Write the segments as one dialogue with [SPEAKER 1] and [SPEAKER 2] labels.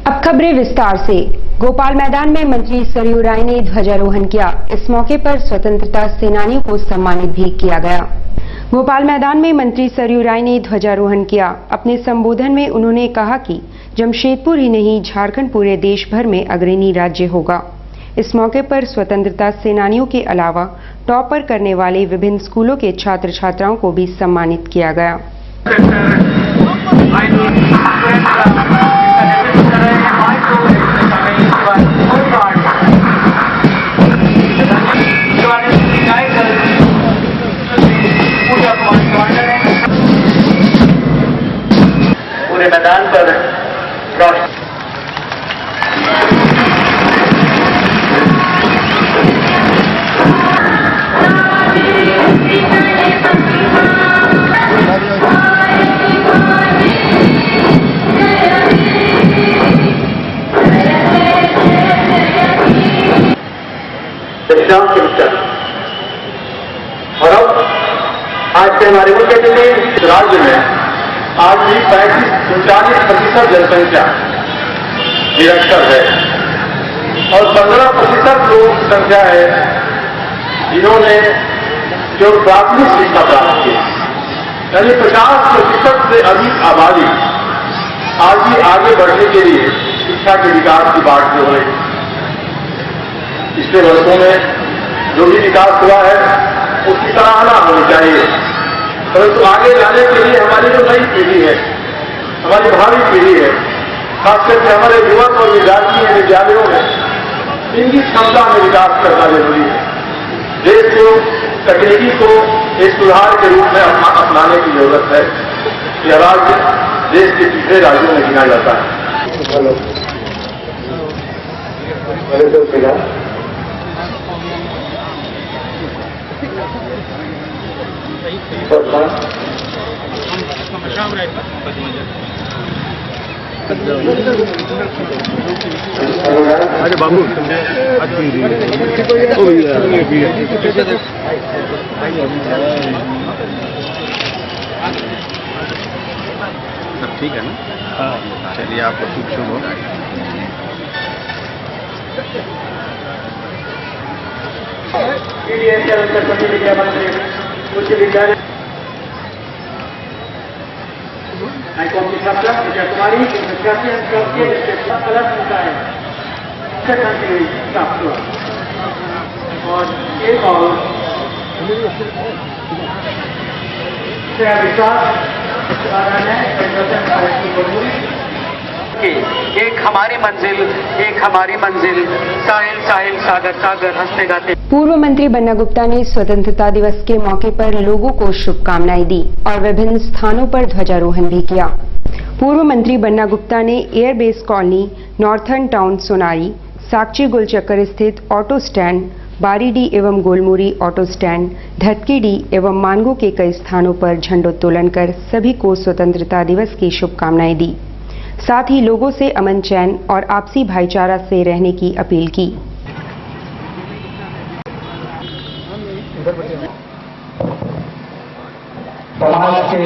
[SPEAKER 1] अब खबरें विस्तार से। गोपाल मैदान में मंत्री सरयू राय ने ध्वजारोहण किया। इस मौके पर स्वतंत्रता सेनानियों को सम्मानित भी किया गया। गोपाल मैदान में मंत्री सरयू राय ने ध्वजारोहण किया। अपने संबोधन में उन्होंने कहा कि जमशेदपुर ही नहीं, झारखंड पूरे देश भर में अग्रणी राज्य होगा। इस मौके पर स्वतंत्रता सेनानियों के अलावा टॉपर करने वाले विभिन्न स्कूलों के छात्र छात्राओं को भी सम्मानित किया गया।
[SPEAKER 2] पूरे मैदान पर और अब आज के हमारे मुख्य अतिथि राज्य में आज भी 40% जनसंख्या निरक्षर है और 15% लोग संख्या है जिन्होंने जो प्राथमिक शिक्षा प्राप्त की, यानी 50% से अधिक आबादी आज भी आगे बढ़ने के लिए शिक्षा के विकास की बात जो है। पिछले वर्षों में जो भी विकास हुआ है उसकी सराहना होनी चाहिए, परंतु आगे जाने के लिए हमारी जो नई पीढ़ी है, हमारी भावी पीढ़ी है, खास करके हमारे युवक और विद्यार्थी हैं विद्यालयों में, इनकी क्षमता में विकास करना जरूरी है। देश को तकनीकी को एक सुधार के रूप में अपनाने की जरूरत है। यह राज्य देश के पिछले राज्यों में गिना जाता है।
[SPEAKER 3] अरे बाबू सब ठीक है ना? हाँ चलिए, आपको शुभ शुभ हो।
[SPEAKER 2] उच्च विद्यालय हाईकोर्ट की छात्रा विजय कुमारी अलग होता है प्राप्त हुआ और एक और एक हमारी मंजिल साहिल साहिल सागर सागर हंसते गाते।
[SPEAKER 1] पूर्व मंत्री बन्ना गुप्ता ने स्वतंत्रता दिवस के मौके पर लोगों को शुभकामनाएं दी और विभिन्न स्थानों पर ध्वजारोहण भी किया। पूर्व मंत्री बन्ना गुप्ता ने airbase colony, northern town Sonari, Sakchi Golchakkar स्थित ऑटो स्टैंड, बारीडी एवं गोलमुरी ऑटो स्टैंड, धतकीडी एवं मानगो के कई स्थानों पर झंडोत्तोलन कर सभी को स्वतंत्रता दिवस की शुभकामनाएं दी। साथ ही लोगों से अमन चैन और आपसी भाईचारा से रहने की अपील की।
[SPEAKER 2] समाज के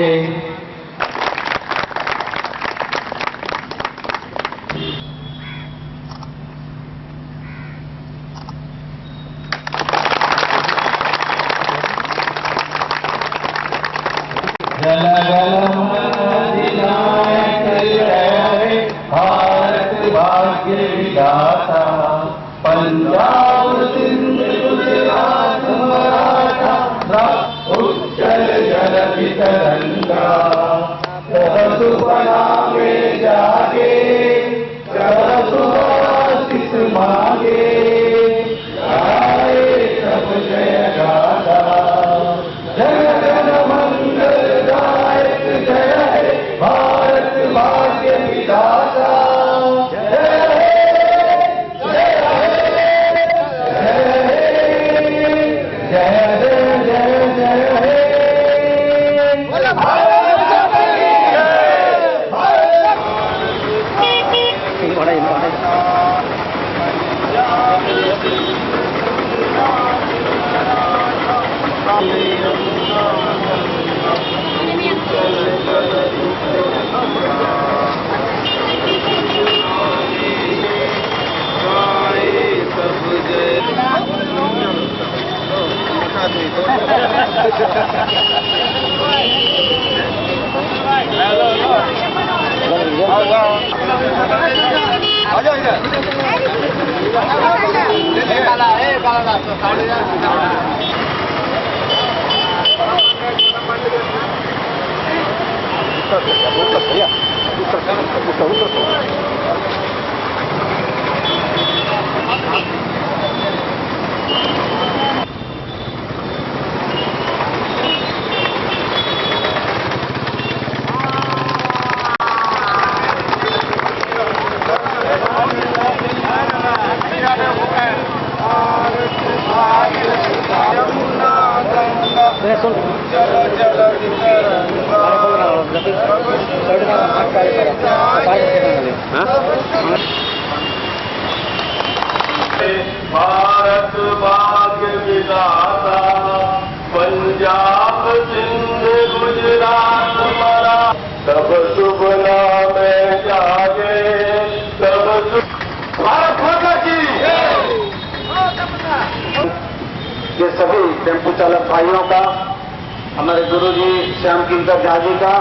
[SPEAKER 2] भारत भाग्य विधाता, पंजाब सिंध गुजरात मराठा उच्चल जल वितरंगा, सुबना में जागे आशीष मांगे, गाए सब जय गाथा, जन गण मंगलदायक जय हे भारत भाग्य विधाता। भारत भाग्य विधाता पंजाब सिंध गुजरात मरा सब शुभ नाम जागे सब भारत माता की ये सभी टेम्पो चालक भाइयों का, हमारे गुरुजी श्याम किंकर झा जी का,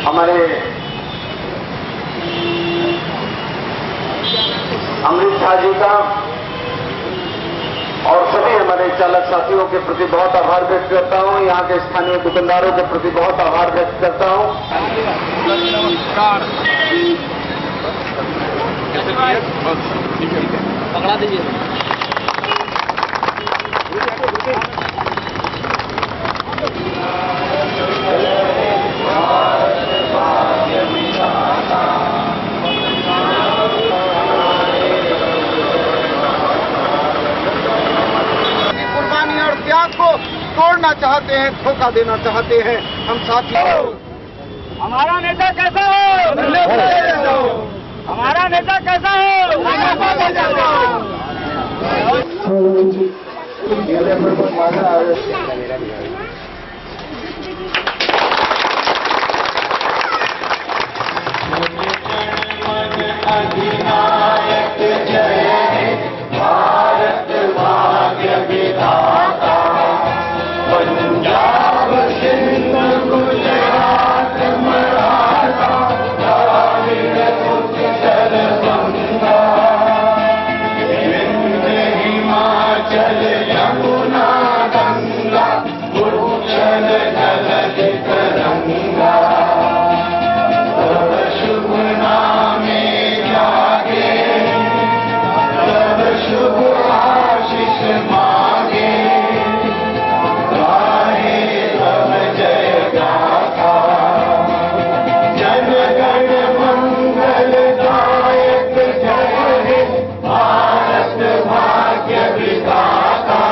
[SPEAKER 2] हमारे अमृत झा जी का और सभी हमारे चालक साथियों के प्रति बहुत आभार व्यक्त करता हूं। यहाँ के स्थानीय दुकानदारों के प्रति बहुत आभार व्यक्त करता हूं।
[SPEAKER 3] पकड़ा दीजिए।
[SPEAKER 4] कुर्बानी और त्याग को तोड़ना चाहते हैं, धोखा देना चाहते हैं हम साथी।
[SPEAKER 5] हमारा नेता कैसा हो? हमारा नेता कैसा हो?
[SPEAKER 2] अधिनायक जय भारत भाग्य विधाता पंजाब सिंध गुजरात मराठा द्राविड़ उत्कल बंगा विंध्य हिमाचल यमुना गंगा उच्छल जलधि तरंगा तब शुभ नामे जागे तब शुभ आशीष मांगे गाहे तब जय गाथा जन गण मंगल दायक जय हे भारत भाग्य विधाता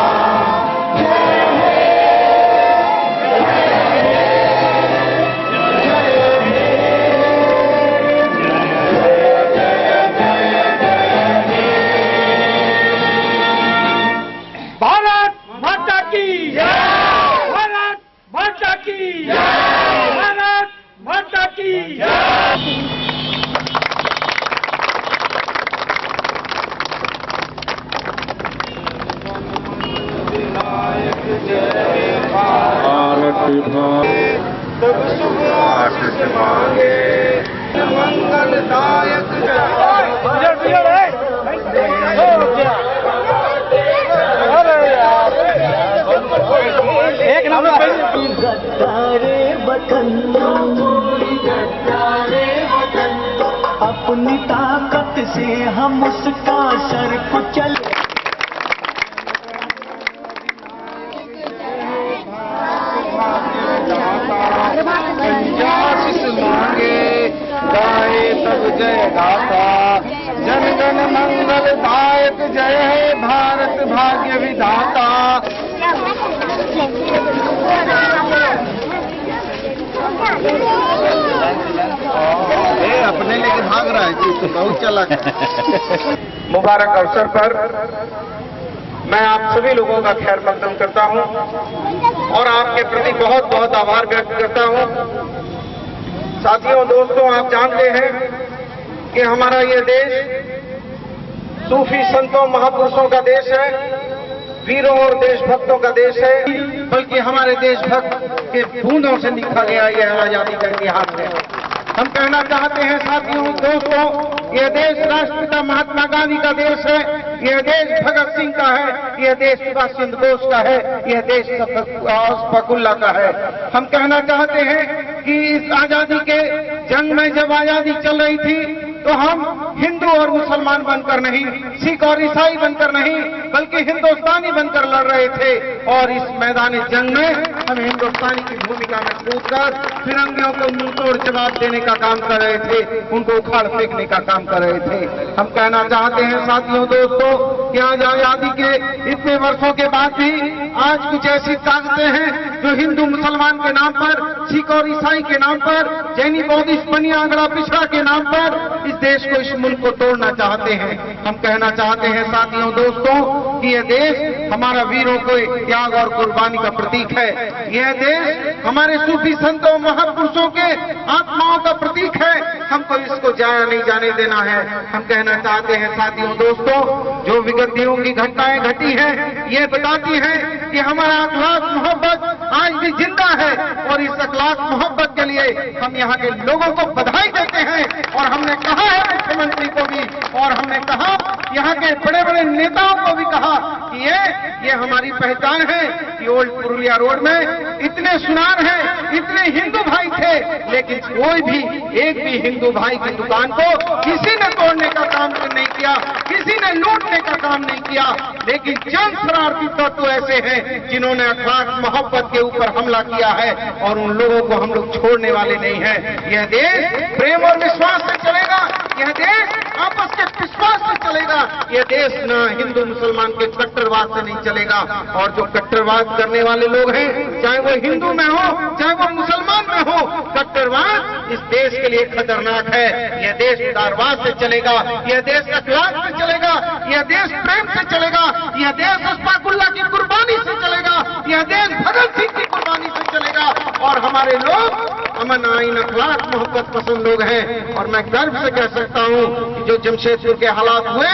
[SPEAKER 2] जय हे
[SPEAKER 5] भारत माता की जय! भारत माता की जय! भारत माता की जय!
[SPEAKER 2] तब शुभ आशीष मांगे मंगलदायक
[SPEAKER 5] एक नंबर
[SPEAKER 6] अपनी ताकत से हम उसका सर कुचल
[SPEAKER 4] आशीष मांगे गाए तब जय गाथा जन गण मंगल दायक जय हे भारत भाग्य विधाता।
[SPEAKER 3] अपने लेके भाग रहा है तो बहुत चला।
[SPEAKER 4] मुबारक अवसर पर मैं आप सभी लोगों का खैर मकदम करता हूं और आपके प्रति बहुत बहुत आभार व्यक्त करता हूं। साथियों, दोस्तों, आप जानते हैं कि हमारा ये देश सूफी संतों महापुरुषों का देश है, वीरों और देशभक्तों का देश है। बल्कि हमारे देशभक्त के बूंदों से लिखा गया यह आजादी का इतिहास है। हम कहना चाहते हैं साथियों, दोस्तों, यह देश राष्ट्रपिता महात्मा गांधी का देश है, यह देश भगत सिंह का है, यह देश सुभाष चंद्र बोस का है, यह देश अशफाकुल्लाह का है। हम कहना चाहते हैं कि इस आजादी के जंग में जब आजादी चल रही थी तो हम हिंदू और मुसलमान बनकर नहीं, सिख और ईसाई बनकर नहीं, बल्कि हिंदुस्तानी बनकर लड़ रहे थे। और इस मैदान जंग में हम हिंदुस्तानी की भूमिका में कूदकर फिरंगियों को मुंहतोड़ जवाब देने का काम कर रहे थे, उनको उखाड़ फेंकने का काम कर रहे थे। हम कहना चाहते हैं साथियों, दोस्तों, कि आज आजादी के इतने वर्षों के बाद भी आज कुछ ऐसी ताकतें हैं जो हिंदू मुसलमान के नाम पर, सिख और ईसाई के नाम पर, जैनी बौद्धिस्ट बनिया आंगड़ा पिछड़ा के नाम पर इस देश को, इस मुल्क को तोड़ना चाहते हैं। हम कहना चाहते हैं साथियों, दोस्तों, कि यह देश हमारा वीरों को त्याग और कुर्बानी का प्रतीक है। यह देश हमारे सूफी संतों महापुरुषों के आत्माओं का प्रतीक है। हमको इसको जाया नहीं जाने देना है। हम कहना चाहते हैं साथियों, दोस्तों, जो विगत दिनों की घटनाएं घटी हैं, ये बताती हैं कि हमारा अखलाक मोहब्बत आज भी जिंदा है। और इस अखलाक मोहब्बत के लिए हम यहाँ के लोगों को बधाई देते हैं। और हमने कहा है मुख्यमंत्री को भी, और हमने कहा यहाँ के बड़े बड़े नेताओं को भी कहा कि ये हमारी पहचान है कि ओल्ड पुरुलिया रोड में इतने सुनार हैं, इतने हिंदू भाई थे, लेकिन कोई भी, एक भी हिंदू भाई की दुकान को किसी ने तोड़ने का काम नहीं किया, किसी ने लूटने का काम नहीं किया। लेकिन चंद शरारती तत्व ऐसे हैं जिन्होंने अखलाक मोहब्बत के ऊपर हमला किया है, और उन लोगों को हम लोग छोड़ने वाले नहीं हैं। यह देश प्रेम और विश्वास से चलेगा, यह देश आपस के विश्वास से चलेगा, यह देश न हिंदू मुसलमान के कट्टरवाद से नहीं चलेगा। और जो कट्टरवाद करने वाले लोग हैं, चाहे वो हिंदू में हो, चाहे वो मुसलमान में हो, कट्टरवाद इस देश के लिए खतरनाक है। यह देश उदारवाद से चलेगा, यह देश अखलाक से चलेगा, यह देश प्रेम से चलेगा, यह देश अशफाकुल्लाह की कुर्बानी से चलेगा, यह देश भगत सिंह की कुर्बानी से चलेगा। और हमारे लोग अमन, आइन, अखलाक, मोहब्बत पसंद लोग हैं। और मैं गर्व से कह सकता हूं कि जो जमशेदपुर के हालात हुए,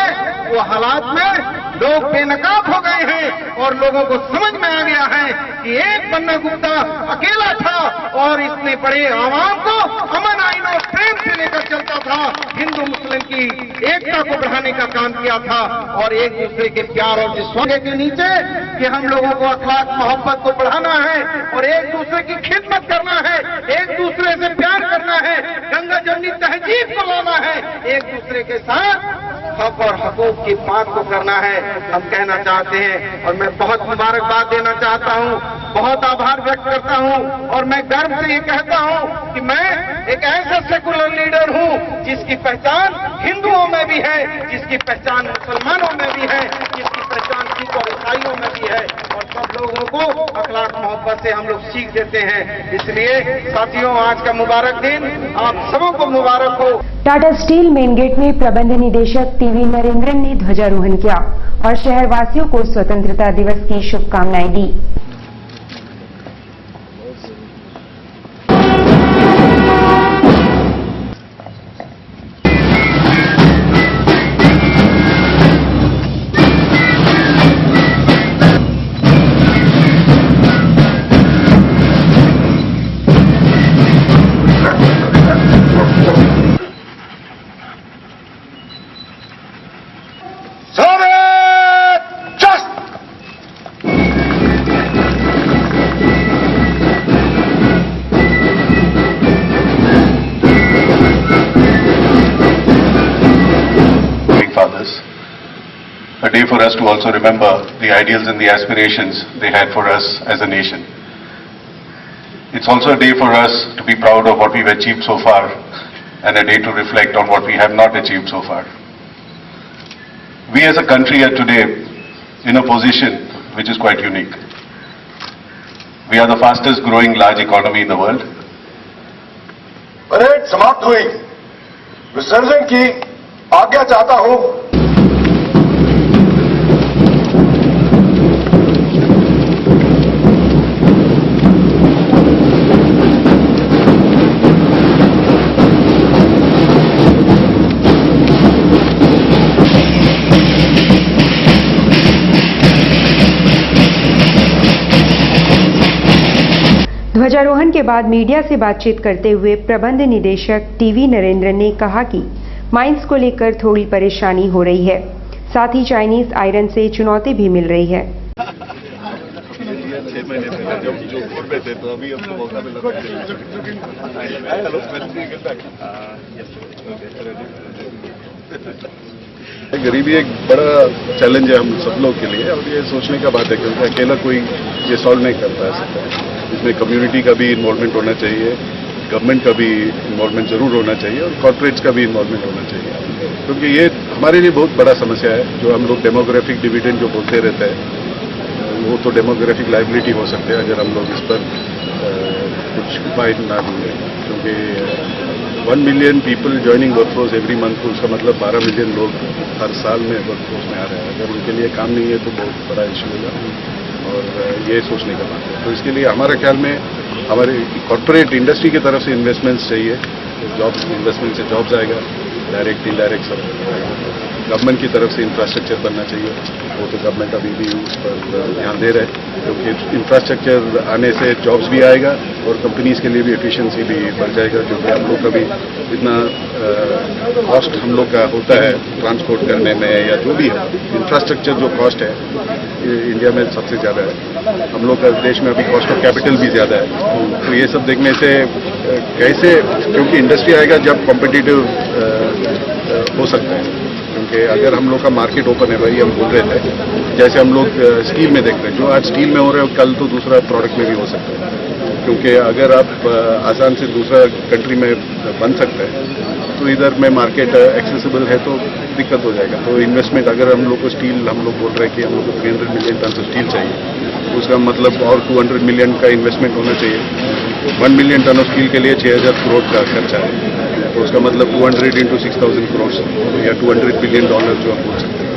[SPEAKER 4] वो हालात में लोग बेनकाब हो गए हैं और लोगों को समझ में आ गया है कि एक बन्ना गुप्ता अकेला था और इसने बड़े आवाम को अमन, आइन और प्रेम से लेकर चलता था, हिंदू मुस्लिम की एकता को बढ़ाने का काम किया था। और एक दूसरे के प्यार और विश्वास के नीचे कि हम लोगों को अखलाक मोहब्बत को बढ़ाना है और एक दूसरे की खिदमत करना है, एक दूसरे से प्यार करना है, गंगा जमनी तहजीब को लाना है, एक दूसरे के साथ हक और हकूक की बात को करना है। हम कहना चाहते हैं और मैं बहुत मुबारकबाद देना चाहता हूं, बहुत आभार व्यक्त करता हूं। और मैं गर्व से ये कहता हूं कि मैं एक ऐसा सेकुलर लीडर हूं जिसकी पहचान हिंदुओं में भी है, जिसकी पहचान मुसलमानों में भी है, जिसकी पहचान सिख और ईसाइयों में भी है। और सब लोगों को अखलाक मोहब्बत से हम लोग सीख देते हैं। इसलिए साथियों, आज का मुबारक दिन आप सबों को मुबारक हो।
[SPEAKER 1] टाटा स्टील मेन गेट में प्रबंध निदेशक टीवी नरेंद्रन ने ध्वजारोहण किया और शहरवासियों को स्वतंत्रता दिवस की शुभकामनाएं दी।
[SPEAKER 7] A day for us to also remember the ideals and the aspirations they had for us as a nation. It's also a day for us to be proud of what we've achieved so far and a day to reflect on what we have not achieved so far. We as a country are today in a position which is quite unique. We are the fastest growing large economy in the world.
[SPEAKER 2] Parade समाप्त हुई, विसर्जन की आज्ञा चाहता हूं।
[SPEAKER 1] ध्वजारोहण के बाद मीडिया से बातचीत करते हुए प्रबंध निदेशक टीवी नरेंद्र ने कहा कि माइंस को लेकर थोड़ी परेशानी हो रही है, साथ ही चाइनीज आयरन से चुनौती भी मिल रही है।
[SPEAKER 7] 6 महीने पहले जब जोधपुर में थे तो अभी हमको मौका मिला गरीबी एक बड़ा चैलेंज है हम सब लोग के लिए और ये सोचने का बात है क्योंकि अकेला कोई ये सॉल्व नहीं कर सकता है। इसमें कम्युनिटी का भी इन्वॉल्वमेंट होना चाहिए, गवर्नमेंट का भी इन्वॉल्वमेंट जरूर होना चाहिए और कॉर्पोरेट्स का भी इन्वॉल्वमेंट होना चाहिए, क्योंकि ये हमारे लिए बहुत बड़ा समस्या है। जो हम लोग डेमोग्राफिक डिविडेंड जो बोलते रहते हैं वो तो डेमोग्राफिक लाइबिलिटी हो सकते हैं अगर हम लोग इस पर कुछ उपाय ना ढूंढें, क्योंकि 1 million people joining workforce every month, तो उसका मतलब 12 मिलियन लोग हर साल में वर्कफोर्स में आ रहे हैं। अगर उनके लिए काम नहीं है तो बहुत बड़ा इशू होगा और ये सोचने का बात है। तो इसके लिए हमारा ख्याल में हमारे कॉर्पोरेट इंडस्ट्री की तरफ से इन्वेस्टमेंट्स चाहिए, जॉब्स इन्वेस्टमेंट से जॉब्स आएगा, डायरेक्ट इनडायरेक्ट सब आएगा। गवर्नमेंट की तरफ से इंफ्रास्ट्रक्चर बनना चाहिए, वो तो गवर्नमेंट अभी भी उस पर ध्यान दे रहे हैं, क्योंकि इंफ्रास्ट्रक्चर आने से जॉब्स भी आएगा और कंपनीज के लिए भी एफिशिएंसी भी बढ़ जाएगा, क्योंकि हम लोग का भी इतना कॉस्ट हम लोग का होता है ट्रांसपोर्ट करने में या जो भी है, इंफ्रास्ट्रक्चर जो कॉस्ट है इंडिया में सबसे ज़्यादा है। हम लोग का देश में अभी कॉस्ट ऑफ कैपिटल भी ज़्यादा है। तो ये सब देखने से कैसे, क्योंकि इंडस्ट्री आएगा जब कॉम्पिटिटिव हो सकता है, क्योंकि अगर हम लोग का मार्केट ओपन है, वही हम बोल रहे थे, जैसे हम लोग स्टील में देख रहे हैं, जो आज स्टील में हो रहे हो कल तो दूसरा प्रोडक्ट में भी हो सकता है, क्योंकि अगर आप आसान से दूसरा कंट्री में बन सकते हैं तो इधर में मार्केट एक्सेसिबल है तो दिक्कत हो जाएगा। तो इन्वेस्टमेंट अगर हम लोग को स्टील, हम लोग बोल रहे हैं कि हम लोग को 300 मिलियन टन स्टील चाहिए, तो उसका मतलब और 200 मिलियन का इन्वेस्टमेंट होना चाहिए। 1 मिलियन टन ऑफ स्टील के लिए 6000 करोड़ का खर्चा है, तो उसका मतलब 200 into 6000 करोड़ या $200 बिलियन जो आप बोल सकते हैं।